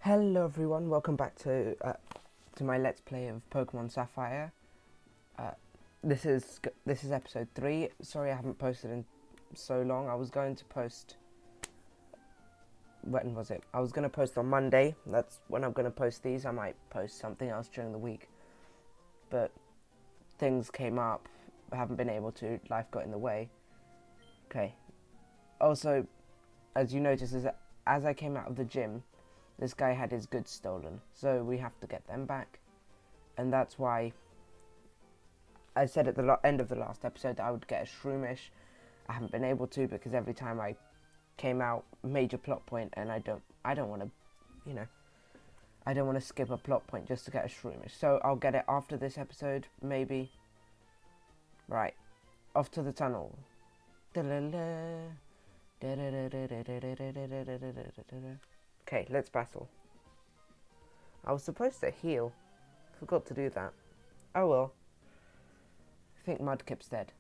Hello everyone, welcome back to my Let's Play of Pokemon Sapphire. This is episode 3. Sorry I haven't posted in so long. I was going to post... When was it? I was going to post on Monday. That's when I'm going to post these. I might post something else during the week. But things came up. I haven't been able to. Life got in the way. Okay. Also, as you notice, as I came out of the gym, this guy had his goods stolen, so we have to get them back. And that's why I said at the end of the last episode that I would get a Shroomish. I haven't been able to because every time I came out, major plot point, and I don't want to, I don't want to skip a plot point just to get a Shroomish. So I'll get it after this episode, maybe. Right, off to the tunnel. Okay, let's battle. I was supposed to heal. Forgot to do that. Oh well. I think Mudkip's dead.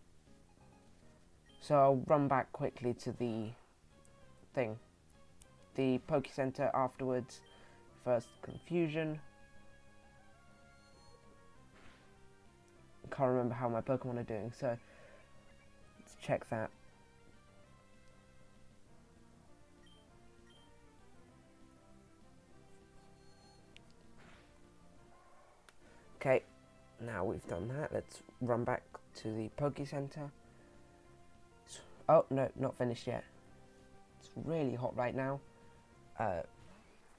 So I'll run back quickly to the thing. The Poke Center afterwards. First, confusion. Can't remember how my Pokemon are doing, so let's check that. Okay, now we've done that, let's run back to the Poke Center. Oh, no, not finished yet. It's really hot right now.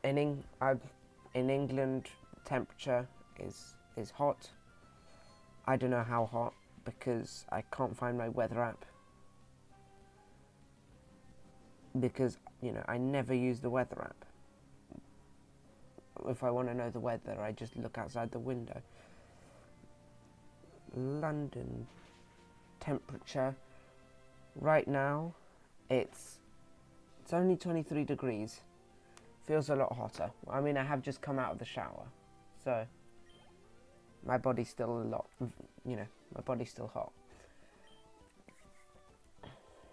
In England, temperature is hot. I don't know how hot, because I can't find my weather app. Because, I never use the weather app. If I want to know the weather, I just look outside the window. London temperature right now, it's only 23 degrees. Feels a lot hotter. I mean, I have just come out of the shower, so my body's still my body's still hot.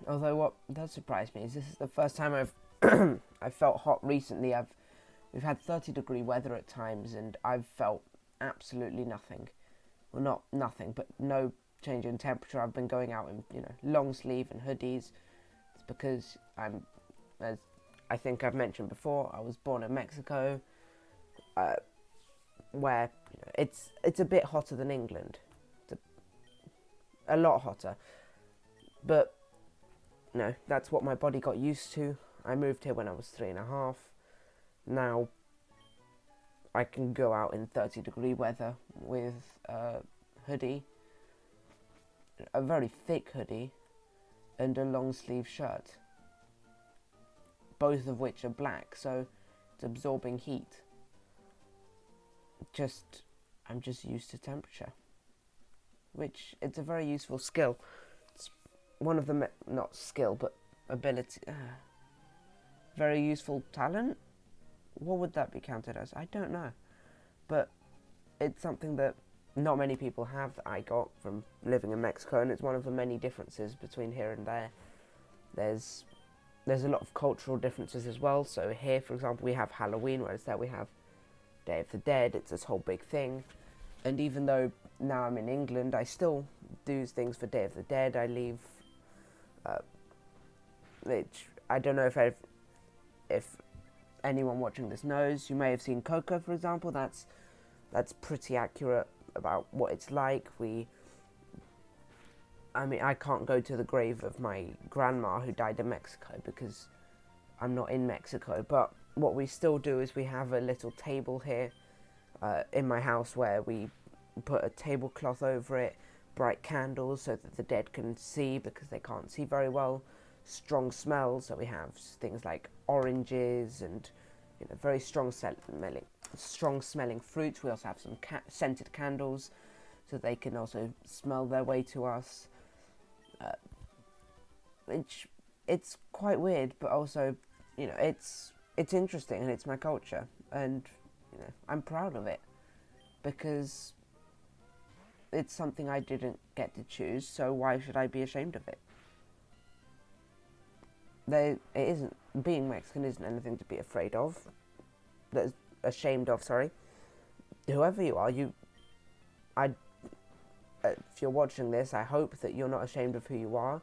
Although what does surprise me is this is the first time I've I felt hot recently. We've had 30-degree weather at times, and I've felt absolutely nothing. Well, not nothing, but no change in temperature. I've been going out in, long sleeve and hoodies. It's because as I think I've mentioned before, I was born in Mexico, where it's a bit hotter than England. It's a lot hotter. But, no, that's what my body got used to. I moved here when I was 3.5. Now, I can go out in 30-degree weather with a hoodie, a very thick hoodie, and a long sleeve shirt. Both of which are black, so it's absorbing heat. I'm just used to temperature. Which, it's a very useful skill. It's one of the, not skill, but ability, very useful talent? What would that be counted as? I don't know. But it's something that not many people have that I got from living in Mexico, and it's one of the many differences between here and there. There's a lot of cultural differences as well. So here, for example, we have Halloween, whereas there we have Day of the Dead. It's this whole big thing. And even though now I'm in England, I still do things for Day of the Dead. I leave... I don't know if anyone watching this knows. You may have seen Coco, for example. That's pretty accurate about what it's like. I can't go to the grave of my grandma who died in Mexico because I'm not in Mexico. But what we still do is we have a little table here in my house where we put a tablecloth over it, bright candles so that the dead can see because they can't see very well. Strong smells, so we have things like oranges and very strong smelling fruits. We also have some scented candles so they can also smell their way to us. It's quite weird, but also it's interesting, and it's my culture, and I'm proud of it because it's something I didn't get to choose, so why should I be ashamed of it? Being Mexican isn't anything to be afraid of. ashamed of, sorry. Whoever you are, if you're watching this, I hope that you're not ashamed of who you are.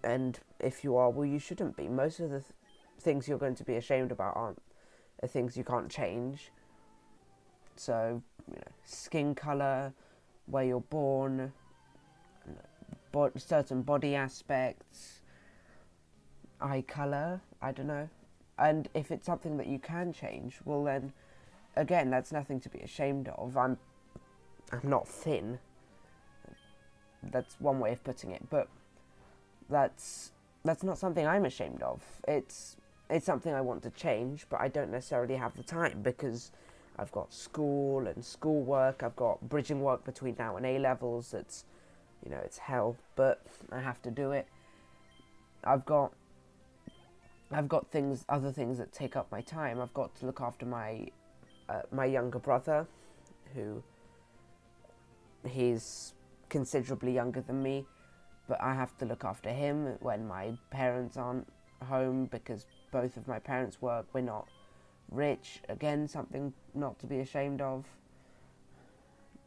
And if you are, well, you shouldn't be. Most of the things you're going to be ashamed about are things you can't change. So, skin colour, where you're born, certain body aspects, eye colour, I don't know. And if it's something that you can change, well then, again, that's nothing to be ashamed of. I'm not thin. That's one way of putting it, but that's not something I'm ashamed of. It's something I want to change, but I don't necessarily have the time because I've got school and schoolwork. I've got bridging work between now and A-levels. It's hell, but I have to do it. I've got other things that take up my time. I've got to look after my younger brother, who he's considerably younger than me, but I have to look after him when my parents aren't home because both of my parents work. We're not rich. Again, something not to be ashamed of.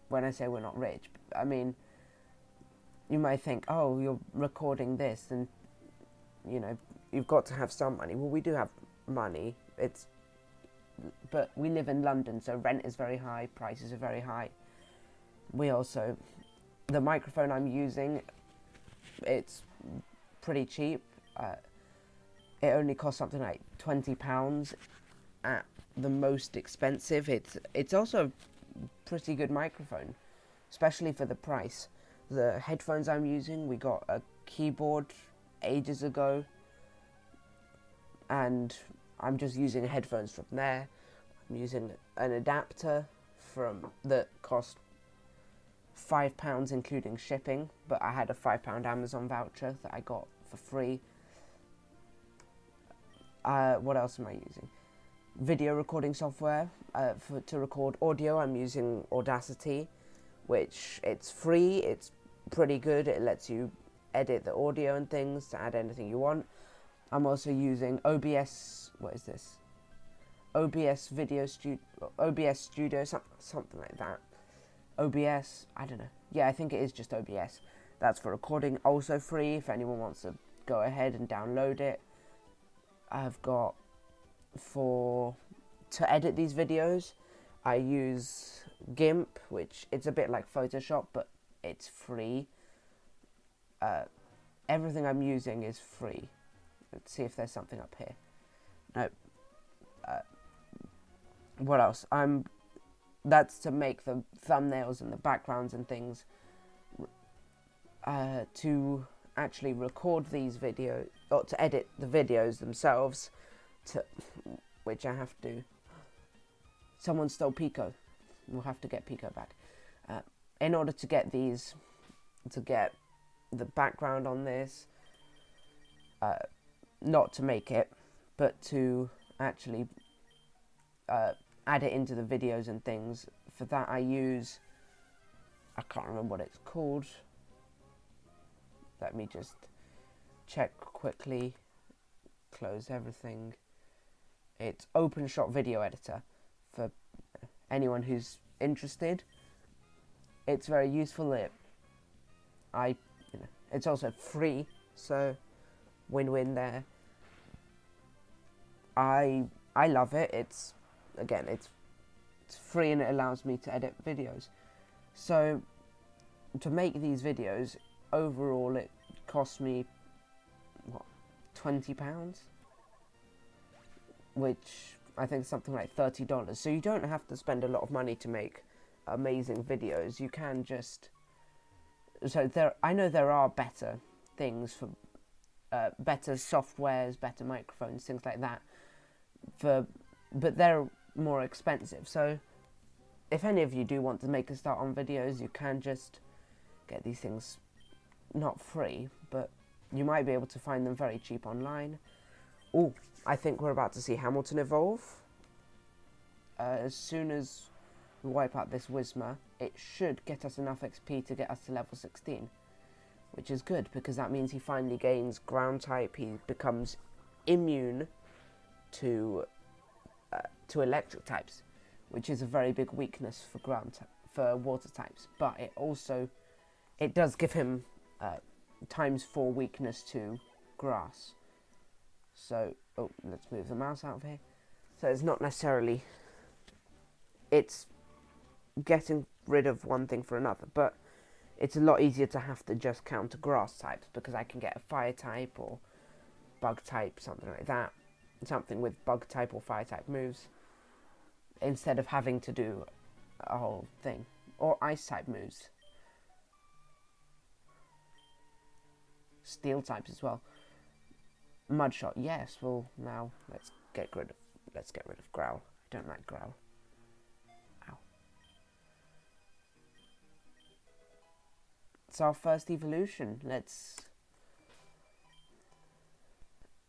When I say we're not rich, I mean, you might think, oh, you're recording this and, you've got to have some money. Well, we do have money. But we live in London, so rent is very high, prices are very high. The microphone I'm using, it's pretty cheap. It only costs something like £20 at the most expensive. It's also a pretty good microphone, especially for the price. The headphones I'm using, we got a keyboard ages ago, and I'm just using headphones from there. I'm using an adapter that cost £5 including shipping, but I had a £5 Amazon voucher that I got for free. What else am I using? Video recording software. To record audio, I'm using Audacity, which it's free, it's pretty good. It lets you edit the audio and things to add anything you want. I'm also using OBS, what is this? OBS Studio, something like that. OBS, I don't know. Yeah, I think it is just OBS. That's for recording, also free if anyone wants to go ahead and download it. I've got to edit these videos, I use GIMP, which it's a bit like Photoshop, but it's free. Everything I'm using is free. Let's see if there's something up here. No. What else? That's to make the thumbnails and the backgrounds and things. To actually record these videos, or to edit the videos themselves, which I have to. Someone stole Pico. We'll have to get Pico back. In order to get the background on this, not to make it, but to actually add it into the videos and things. For that I can't remember what it's called. Let me just check quickly. Close everything. It's OpenShot Video Editor for anyone who's interested. It's very useful. It's also free, so win-win there. I love it. It's free and it allows me to edit videos. So to make these videos, overall it cost me £20, which I think is something like $30. So you don't have to spend a lot of money to make amazing videos. You can just I know there are better things for better softwares, better microphones, things like that. But they're more expensive. So if any of you do want to make a start on videos, you can just get these things, not free, but you might be able to find them very cheap online. Oh, I think we're about to see Hamilton evolve. As soon as we wipe out this Whismer, it should get us enough XP to get us to level 16, which is good because that means he finally gains ground type. He becomes immune to to electric types, which is a very big weakness for water types. But it does give him ×4 weakness to grass. So, let's move the mouse out of here. So it's not necessarily, it's getting rid of one thing for another, but it's a lot easier to have to just counter grass types, because I can get a fire type or bug type, something like that. Something with bug type or fire type moves, instead of having to do a whole thing. Or ice type moves. Steel types as well. Mud shot, yes. Well, now let's get rid of growl. I don't like growl. Ow. It's our first evolution.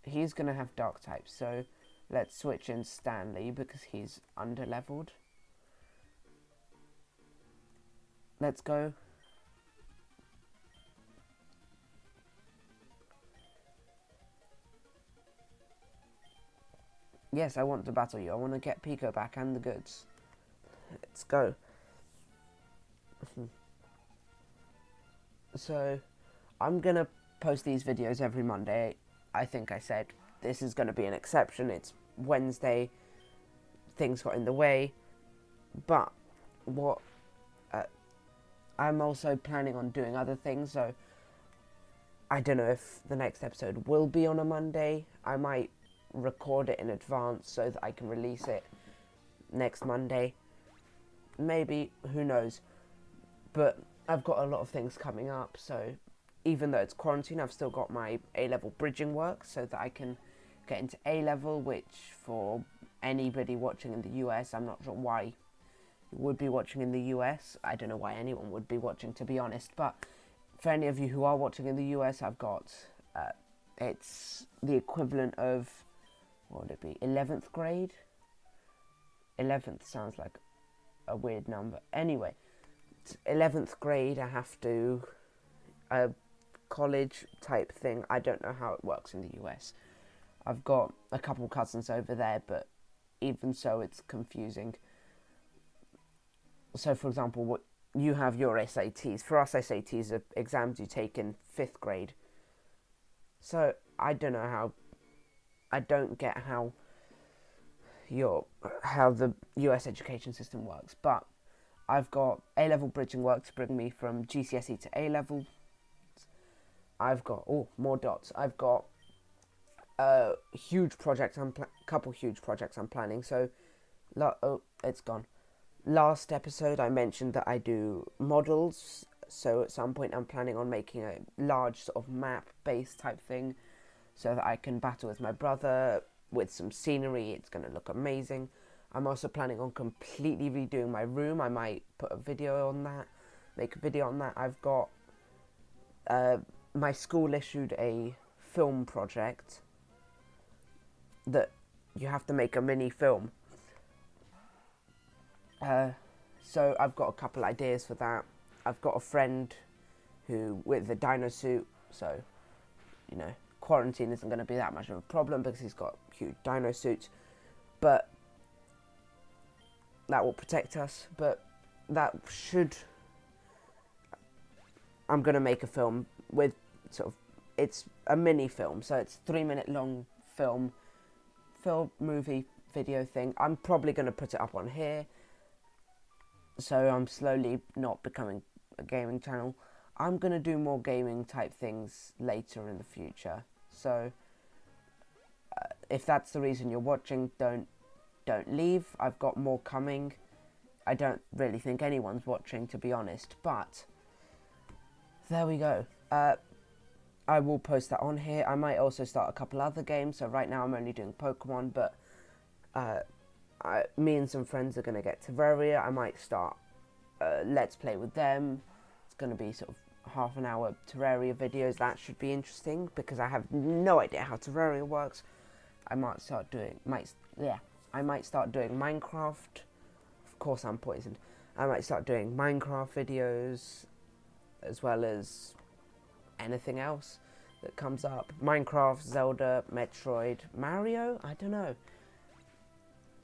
He's gonna have dark types, so let's switch in Stanley because he's under-leveled. Let's go. Yes, I want to battle you. I want to get Pico back and the goods. Let's go. So, I'm gonna post these videos every Monday. I think I said this is gonna be an exception. It's Wednesday. Things got in the way. But, I'm also planning on doing other things, so I don't know if the next episode will be on a Monday. I might record it in advance so that I can release it next Monday. Maybe, who knows. But I've got a lot of things coming up, so even though it's quarantine, I've still got my A-level bridging work so that I can get into A-level, which for anybody watching in the US, I'm not sure why you would be watching in the US. I don't know why anyone would be watching, to be honest, but for any of you who are watching in the US, I've got, it's the equivalent of, what would it be, 11th grade? 11th sounds like a weird number. Anyway, it's 11th grade, I have to, a college type thing. I don't know how it works in the US. I've got a couple cousins over there, but even so, it's confusing. So, for example, what you have your SATs. For us, SATs are exams you take in 5th grade. So, I don't get how the US education system works, but I've got A-level bridging work to bring me from GCSE to A-level. I've got more dots. I've got a huge project. Couple huge projects I'm planning. So, it's gone. Last episode, I mentioned that I do models. So at some point, I'm planning on making a large sort of map-based type thing, so that I can battle with my brother with some scenery. It's going to look amazing. I'm also planning on completely redoing my room. I might put a video on that, make a video on that. I've got, my school issued a film project that you have to make a mini film. So I've got a couple ideas for that. I've got a friend who, with a dino suit, so, quarantine isn't going to be that much of a problem because he's got huge dino suits, but that will protect us. But I'm going to make a film with it's a mini film, so it's 3-minute long film movie video thing. I'm probably going to put it up on here, so I'm slowly not becoming a gaming channel. I'm going to do more gaming type things later in the future. So, if that's the reason you're watching, don't leave. I've got more coming. I don't really think anyone's watching, to be honest, but there we go. I will post that on here. I might also start a couple other games. So right now I'm only doing Pokemon, but me and some friends are going to get Terraria. I might start Let's Play with them. It's going to be sort of half an hour Terraria videos. That should be interesting because I have no idea how Terraria works. I might start doing Minecraft. Of course I'm poisoned. I might start doing Minecraft videos as well as anything else that comes up. Minecraft, Zelda, Metroid, Mario? I don't know.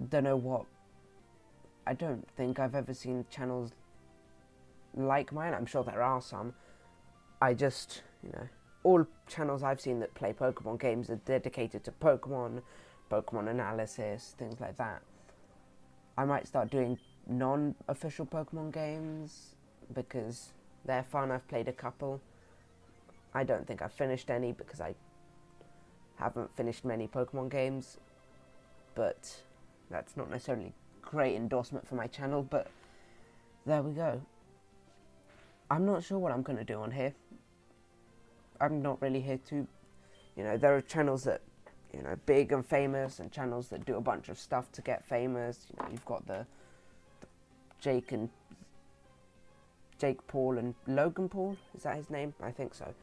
don't know what. I don't think I've ever seen channels like mine. I'm sure there are some. I just, all channels I've seen that play Pokemon games are dedicated to Pokemon, Pokemon analysis, things like that. I might start doing non-official Pokemon games because they're fun. I've played a couple. I don't think I've finished any because I haven't finished many Pokemon games, but that's not necessarily great endorsement for my channel, but there we go. I'm not sure what I'm going to do on here. I'm not really here to, there are channels that, big and famous, and channels that do a bunch of stuff to get famous. You've got the Jake Paul and Logan Paul, is that his name? I think so.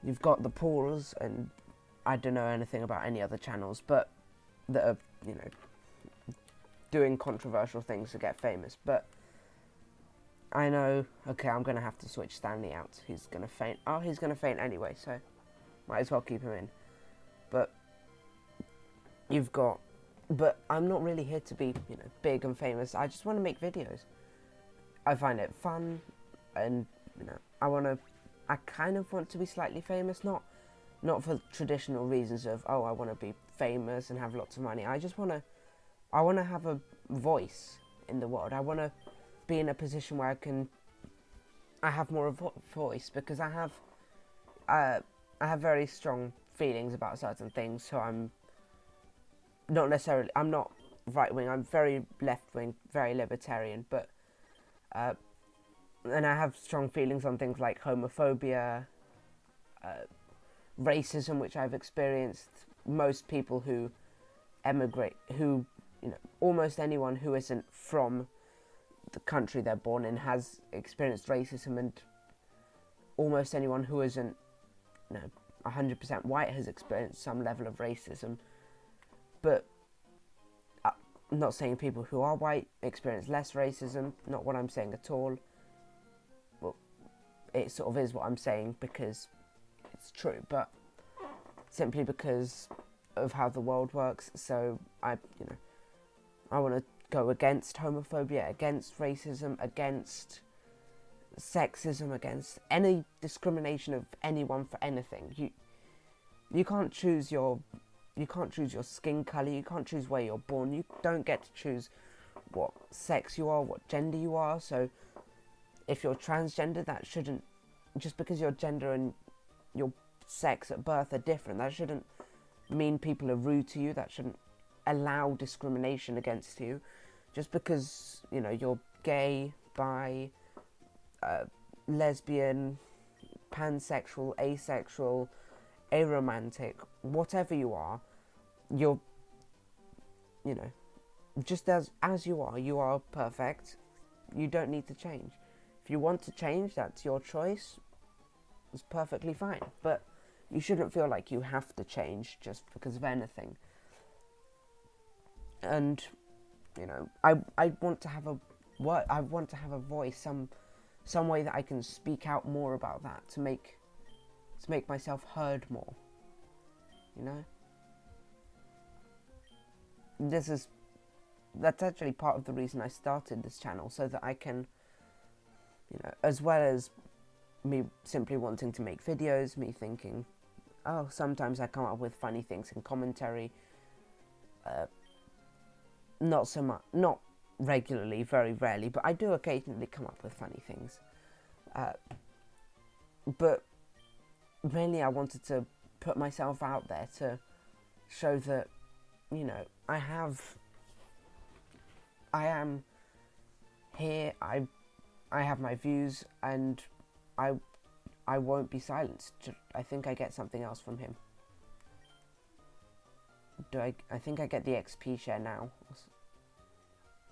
You've got the Pauls, and I don't know anything about any other channels, but that are, doing controversial things to get famous. But I know, okay, I'm going to have to switch Stanley out. He's going to faint. Oh, he's going to faint anyway, so might as well keep him in. But but I'm not really here to be, big and famous. I just want to make videos. I find it fun, and, I kind of want to be slightly famous, not for traditional reasons of, oh, I want to be famous and have lots of money. I want to have a voice in the world. I want to be in a position where I have more of a voice, because I have very strong feelings about certain things. So I'm not right wing. I'm very left wing, very libertarian, but and I have strong feelings on things like homophobia, racism, which I've experienced. Most people who emigrate, almost anyone who isn't from the country they're born in has experienced racism, and almost anyone who isn't 100% white has experienced some level of racism. But I'm not saying people who are white experience less racism, not what I'm saying at all. Well, it sort of is what I'm saying because it's true, but simply because of how the world works. So I want to go against homophobia, against racism, against sexism, against any discrimination of anyone for anything. You can't choose your skin colour, you can't choose where you're born, you don't get to choose what sex you are, what gender you are. So if you're transgender, that shouldn't, just because your gender and your sex at birth are different, that shouldn't mean people are rude to you. That shouldn't allow discrimination against you. Just because, you're gay, bi, lesbian, pansexual, asexual, aromantic, whatever you are, you're, just as you are perfect. You don't need to change. If you want to change, that's your choice. It's perfectly fine. But you shouldn't feel like you have to change just because of anything. And, I want to have a voice, some way that I can speak out more about that, to make myself heard more. That's actually part of the reason I started this channel, so that I can, as well as me simply wanting to make videos, me thinking, oh, sometimes I come up with funny things in commentary, not so much, not regularly, very rarely, but I do occasionally come up with funny things, but mainly I wanted to put myself out there to show that, I am here, I have my views, and I won't be silenced. I think I get something else from him. I think I get the XP share now.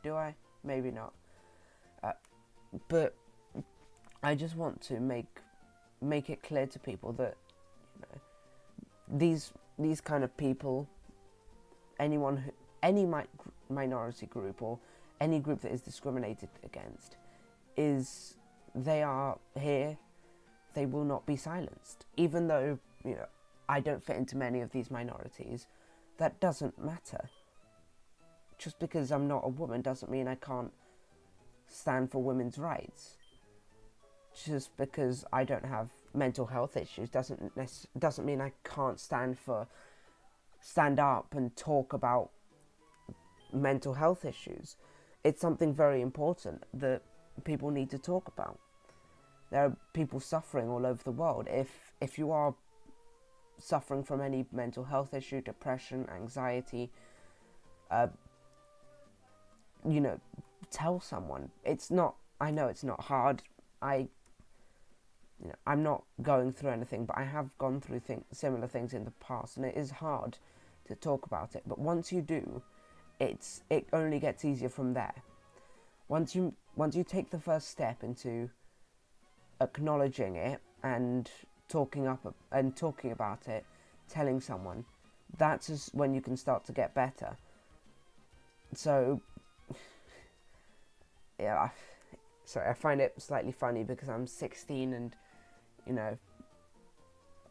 Do I? Maybe not. But I just want to make it clear to people that, these kind of people, any minority group or any group that is discriminated against, they are here. They will not be silenced. Even though, I don't fit into many of these minorities, that doesn't matter. just because I'm not a woman doesn't mean I can't stand for women's rights. Just because I don't have mental health issues doesn't mean I can't stand up and talk about mental health issues. It's something very important that people need to talk about. There are people suffering all over the world. If you are suffering from any mental health issue, depression, anxiety, tell someone. I know it's not hard. I'm not going through anything, but I have gone through similar things in the past, and it is hard to talk about it. But once you do, it only gets easier from there. Once you take the first step into acknowledging it and talking about it, telling someone, that's just when you can start to get better. So, yeah, sorry, I find it slightly funny because I'm 16 and,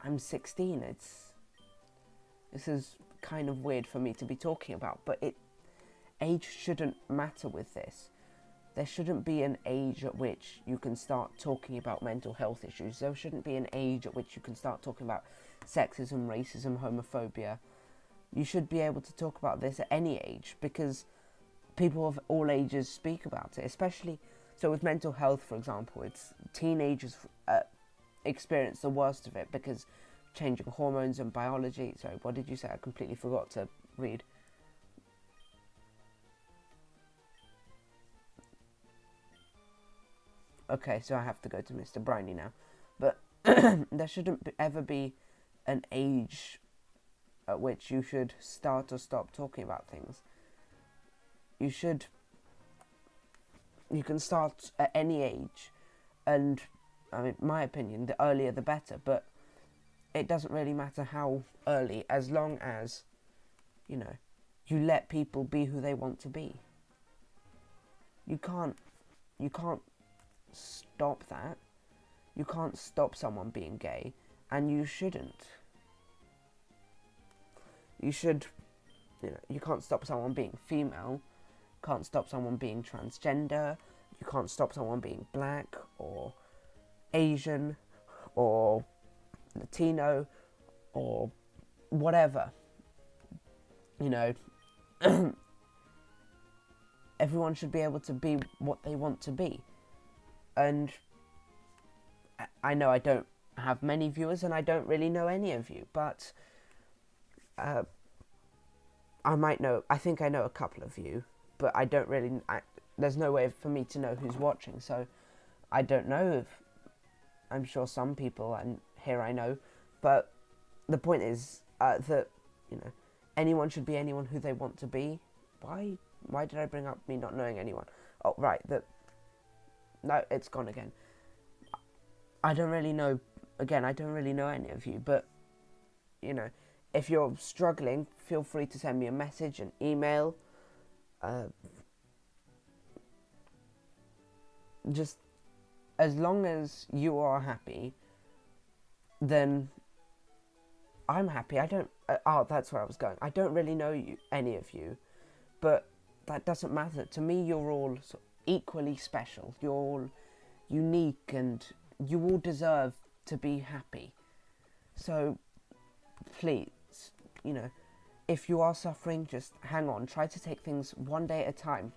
I'm 16. This is kind of weird for me to be talking about, but age shouldn't matter with this. There shouldn't be an age at which you can start talking about mental health issues. There shouldn't be an age at which you can start talking about sexism, racism, homophobia. You should be able to talk about this at any age, because people of all ages speak about it, especially, so with mental health, for example, it's teenagers experience the worst of it because changing hormones and biology. Sorry, what did you say? I completely forgot to read. Okay, so I have to go to Mr. Briny now. But there shouldn't ever be an age at which you should start or stop talking about things. You can start at any age, and I mean, my opinion, the earlier the better, but it doesn't really matter how early, as long as, you let people be who they want to be. You can't stop that. You can't stop someone being gay, and you shouldn't. You can't stop someone being female, can't stop someone being transgender, you can't stop someone being black or Asian or Latino or whatever. Everyone should be able to be what they want to be. And I know I don't have many viewers and I don't really know any of you, but I think I know a couple of you, but I don't really, there's no way for me to know who's watching, so I don't know if, I'm sure some people, and here I know, but the point is that, anyone should be anyone who they want to be. Why did I bring up me not knowing anyone? Oh, right, no, it's gone again. I don't really know any of you, but, if you're struggling, feel free to send me a message, an email, just as long as you are happy, then I'm happy. That's where I was going. I don't really know any of you, but that doesn't matter. To me, you're all equally special. You're all unique, and you all deserve to be happy. So, please, if you are suffering, just hang on. Try to take things one day at a time.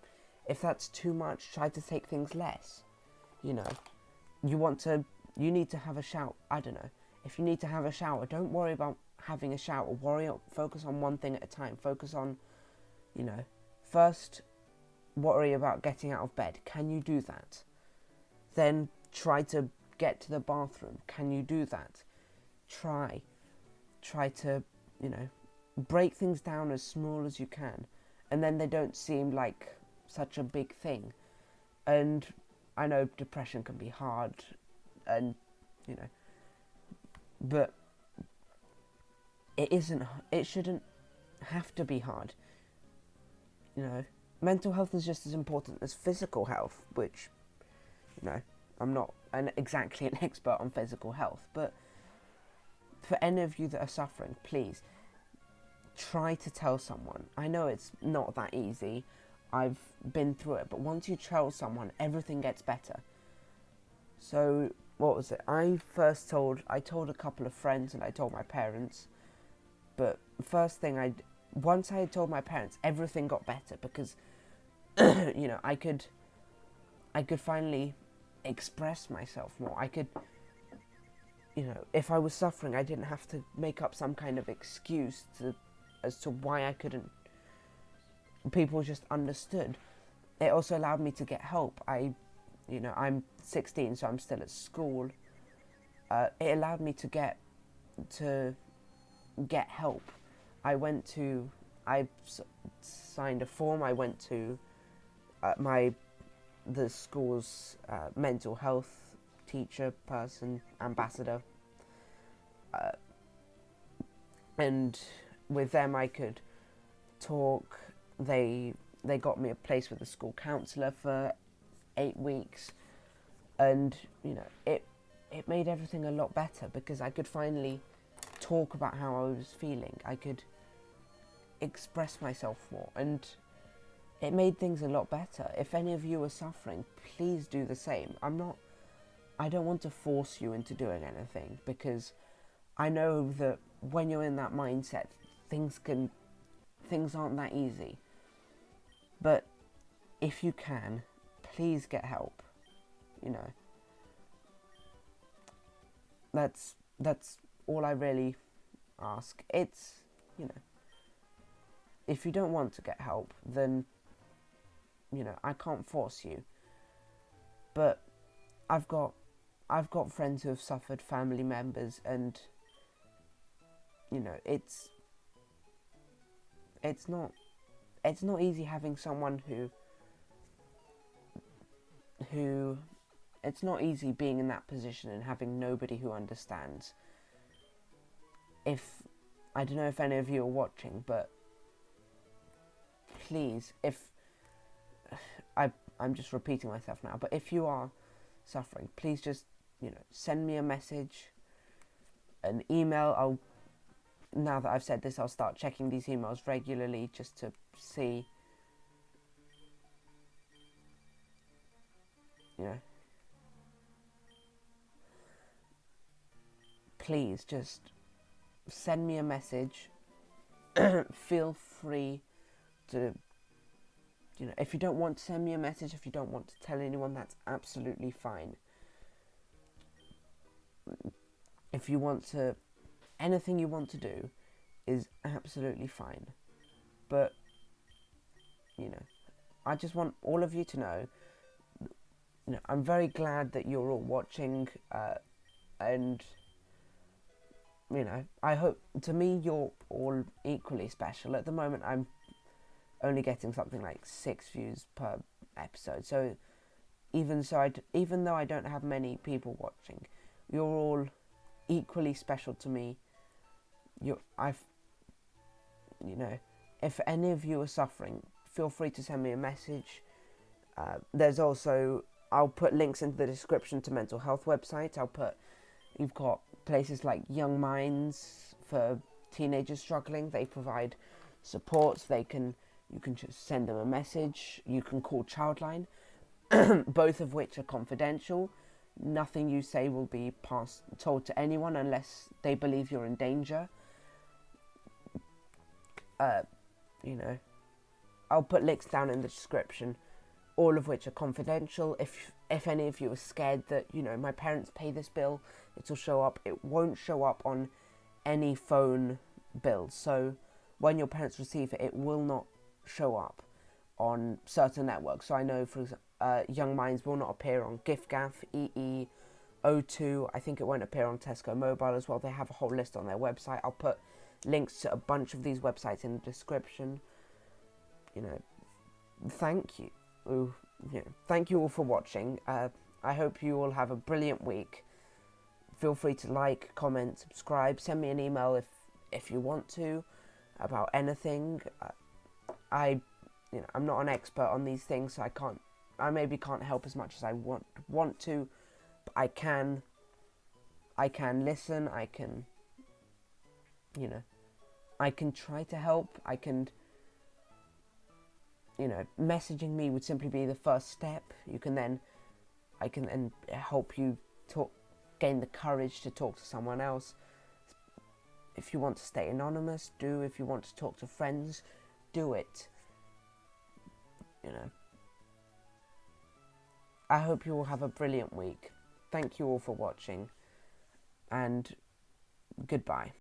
If that's too much, try to take things less. You need to have a shower. I don't know. If you need to have a shower, don't worry about having a shower. Focus on one thing at a time. Focus on, first worry about getting out of bed. Can you do that? Then try to get to the bathroom. Can you do that? Try to, break things down as small as you can, and then they don't seem like such a big thing. And I know depression can be hard, and but it shouldn't have to be hard. Mental health is just as important as physical health, which, I'm not exactly an expert on physical health, but for any of you that are suffering, please try to tell someone. I know it's not that easy. I've been through it, but once you tell someone, everything gets better. So, what was it? I told a couple of friends and I told my parents, but first thing once I had told my parents, everything got better because, I could finally express myself more. I could, if I was suffering, I didn't have to make up some kind of excuse as to why I couldn't. People just understood. It also allowed me to get help. I'm 16, so I'm still at school. It allowed me to get help. I signed a form. I went to the school's mental health teacher, person, ambassador, and with them I could talk. They got me a place with a school counsellor for 8 weeks, and it made everything a lot better because I could finally talk about how I was feeling. I could express myself more, and it made things a lot better. If any of you are suffering, please do the same. I don't want to force you into doing anything, because I know that when you're in that mindset, things aren't that easy. But if you can, please get help. That's all I really ask. It's, if you don't want to get help, then, I can't force you. But I've got friends who have suffered, family members, and, it's not easy having someone who it's not easy being in that position and having nobody who understands. I don't know if any of you are watching, but please, I'm just repeating myself now, but if you are suffering, please just, send me a message, an email. Now that I've said this, I'll start checking these emails regularly just to see, please just send me a message. Feel free to, if you don't want to send me a message, if you don't want to tell anyone, that's absolutely fine. If you want to, anything you want to do is absolutely fine. But, I just want all of you to know, I'm very glad that you're all watching, and, I hope, to me, you're all equally special. At the moment, I'm only getting something like 6 views per episode, so even though I don't have many people watching, you're all equally special to me. If any of you are suffering, feel free to send me a message. There's also, I'll put links into the description to mental health websites. You've got places like Young Minds for teenagers struggling. They provide support. You can just send them a message. You can call Childline, both of which are confidential. Nothing you say will be told to anyone unless they believe you're in danger. I'll put links down in the description, all of which are confidential. If any of you are scared that, my parents pay this bill, it'll show up. It won't show up on any phone bills. So when your parents receive it, it will not show up on certain networks. So I know, for example, Young Minds will not appear on giffgaff, EE, O2. I think it won't appear on Tesco Mobile as well. They have a whole list on their website. I'll put links to a bunch of these websites in the description. Thank you. Thank you all for watching. I hope you all have a brilliant week. Feel free to like, comment, subscribe. Send me an email if you want to about anything. I'm not an expert on these things, so I maybe can't help as much as I want to, but I can listen. I can, I can try to help. Messaging me would simply be the first step. I can then help you gain the courage to talk to someone else. If you want to stay anonymous, do. If you want to talk to friends, do it. I hope you all have a brilliant week. Thank you all for watching, and goodbye.